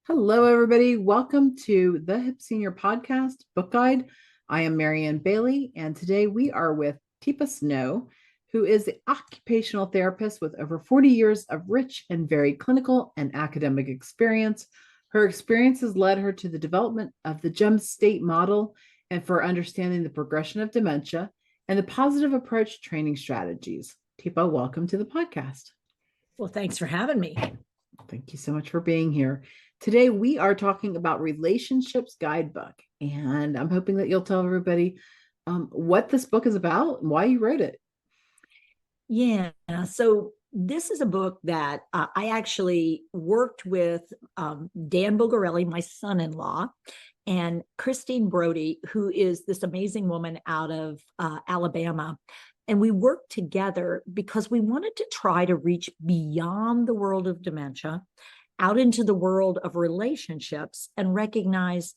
Hello, everybody. Welcome to the Hip Senior Podcast Book Guide. I am Marianne Bailey, and today we are with Teepa Snow, who is an occupational therapist with over 40 years of rich and varied clinical and academic experience. Her experience has led her to the development of the GEM state model and for understanding the progression of dementia and the positive approach training strategies. Teepa, welcome to the podcast. Well, thanks for having me. Thank you so much for being here. Today, we are talking about Relationships Guidebook, and I'm hoping that you'll tell everybody what this book is about and why you wrote it. Yeah. So this is a book that I actually worked with Dan Bulgarelli, my son-in-law, and Christine Brody, who is this amazing woman out of Alabama. And we worked together because we wanted to try to reach beyond the world of dementia, out into the world of relationships, and recognize,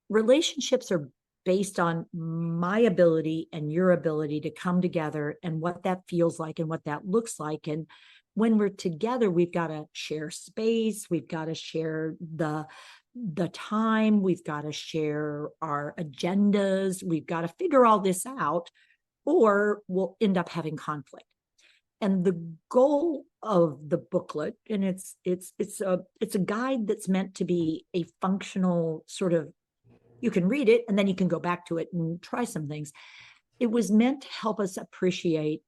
relationships are based on my ability and your ability to come together and what that feels like and what that looks like. And when we're together, we've got to share space. We've got to share the time. We've got to share our agendas. We've got to figure all this out, or we'll end up having conflict. And the goal of the booklet, and it's a guide that's meant to be a functional sort of, you can read it and then you can go back to it and try some things. It was meant to help us appreciate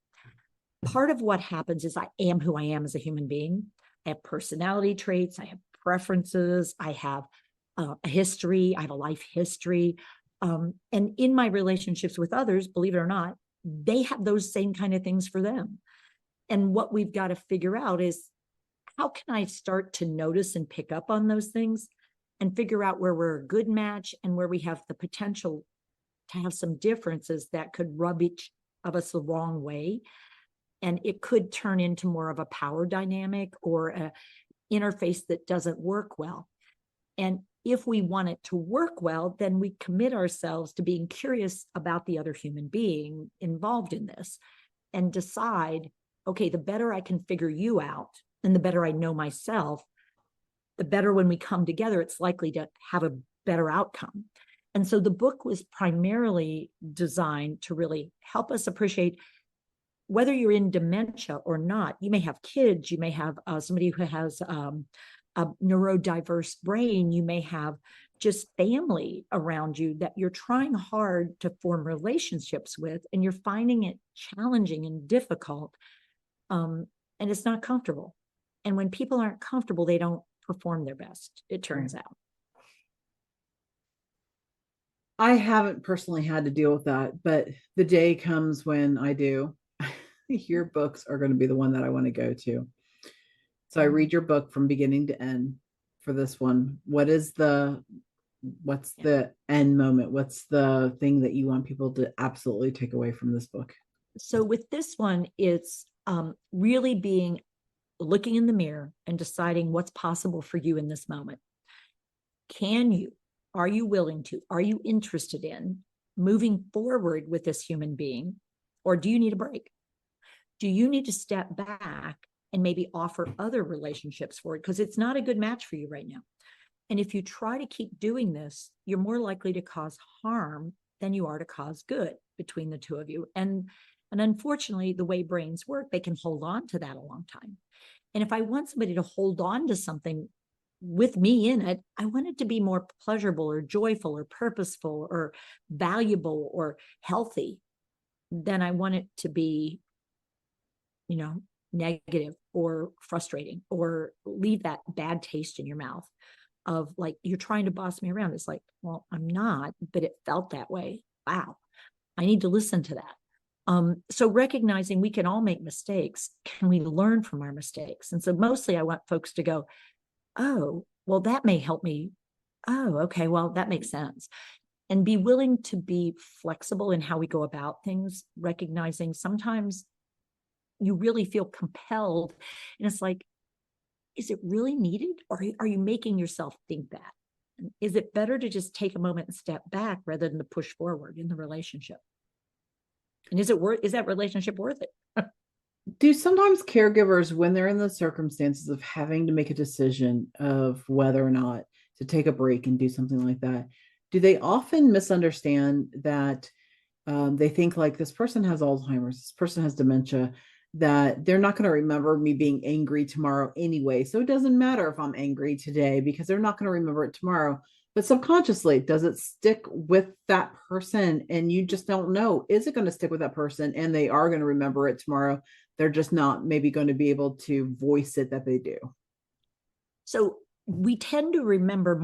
part of what happens is I am who I am as a human being. I have personality traits. I have preferences. I have a history. I have a life history. And in my relationships with others, believe it or not, they have those same kind of things for them. And what we've got to figure out is, how can I start to notice and pick up on those things and figure out where we're a good match and where we have the potential to have some differences that could rub each of us the wrong way. And it could turn into more of a power dynamic or an interface that doesn't work well. And if we want it to work well, then we commit ourselves to being curious about the other human being involved in this and decide, okay, the better I can figure you out and the better I know myself, the better when we come together, it's likely to have a better outcome. And so the book was primarily designed to really help us appreciate whether you're in dementia or not. You may have kids, you may have somebody who has a neurodiverse brain, you may have just family around you that you're trying hard to form relationships with, and you're finding it challenging and difficult, and it's not comfortable. And when people aren't comfortable, they don't perform their best, it turns out. I haven't personally had to deal with that, but the day comes when I do. Your books are going to be the one that I want to go to. So I read your book from beginning to end for this one. What's the end moment? What's the thing that you want people to absolutely take away from this book? So with this one, it's really looking in the mirror and deciding what's possible for you in this moment. Are you willing to, are you interested in moving forward with this human being? Or do you need a break? Do you need to step back and maybe offer other relationships for it? Because it's not a good match for you right now. And if you try to keep doing this, you're more likely to cause harm than you are to cause good between the two of you. And unfortunately, the way brains work, they can hold on to that a long time. And if I want somebody to hold on to something with me in it, I want it to be more pleasurable or joyful or purposeful or valuable or healthy than I want it to be, negative or frustrating or leave that bad taste in your mouth of like, you're trying to boss me around. It's like, well, I'm not, but it felt that way. Wow. I need to listen to that. So recognizing we can all make mistakes, can we learn from our mistakes? And so mostly I want folks to go, oh, well, that may help me. Oh, okay, well, that makes sense. And be willing to be flexible in how we go about things, recognizing sometimes you really feel compelled. And it's like, is it really needed? Or are you making yourself think that? And is it better to just take a moment and step back rather than to push forward in the relationship? And is that relationship worth it? Do sometimes caregivers, when they're in the circumstances of having to make a decision of whether or not to take a break and do something like that, do they often misunderstand that they think like this person has Alzheimer's, this person has dementia, that they're not going to remember me being angry tomorrow anyway. So it doesn't matter if I'm angry today because they're not going to remember it tomorrow. But subconsciously, does it stick with that person? And you just don't know. Is it going to stick with that person? And they are going to remember it tomorrow. They're just not maybe going to be able to voice it that they do. So we tend to remember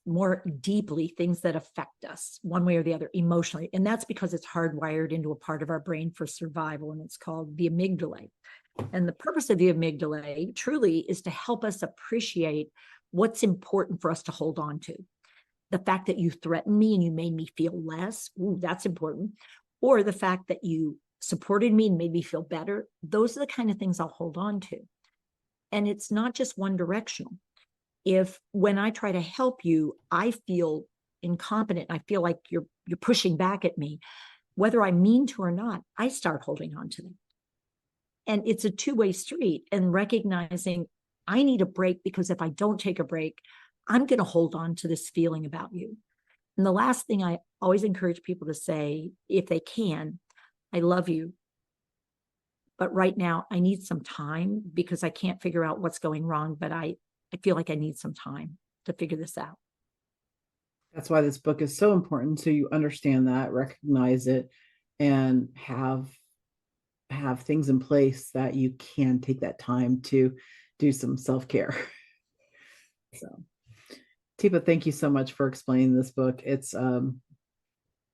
more deeply things that affect us one way or the other emotionally, and that's because it's hardwired into a part of our brain for survival, and it's called the amygdala. And the purpose of the amygdala truly is to help us appreciate what's important for us to hold on to. The fact that you threatened me and you made me feel less, ooh, that's important. Or the fact that you supported me and made me feel better. Those are the kind of things I'll hold on to. And it's not just one directional. If when I try to help you, I feel incompetent, I feel like you're pushing back at me, whether I mean to or not, I start holding on to them. And it's a two-way street, and recognizing I need a break, because if I don't take a break, I'm going to hold on to this feeling about you. And the last thing I always encourage people to say, if they can, I love you, but right now I need some time because I can't figure out what's going wrong, but I feel like I need some time to figure this out. That's why this book is so important. So you understand that, recognize it, and have things in place that you can take that time to do some self-care. So Teepa, thank you so much for explaining this book. It's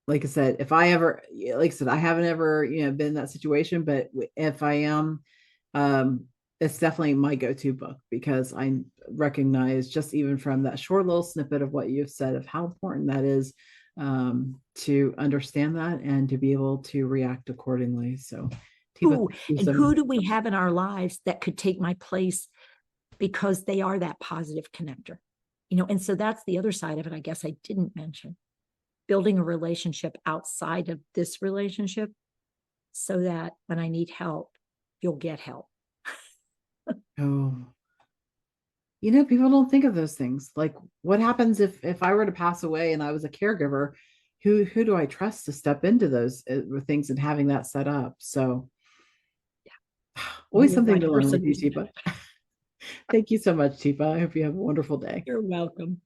like I said, if I ever, like I said, I haven't ever, been in that situation, but if I am, it's definitely my go-to book because I recognize just even from that short little snippet of what you've said of how important that is, to understand that and to be able to react accordingly. So, Teepa, Who thank you and so who much. do we have in our lives that could take my place because they are that positive connector? And so that's the other side of it, I guess I didn't mention. Building a relationship outside of this relationship so that when I need help, you'll get help. Oh, people don't think of those things. Like, what happens if I were to pass away and I was a caregiver? Who do I trust to step into those things and having that set up? So, always You're the something to right learn with person you, to Teepa. know. Thank you so much, Teepa. I hope you have a wonderful day. You're welcome.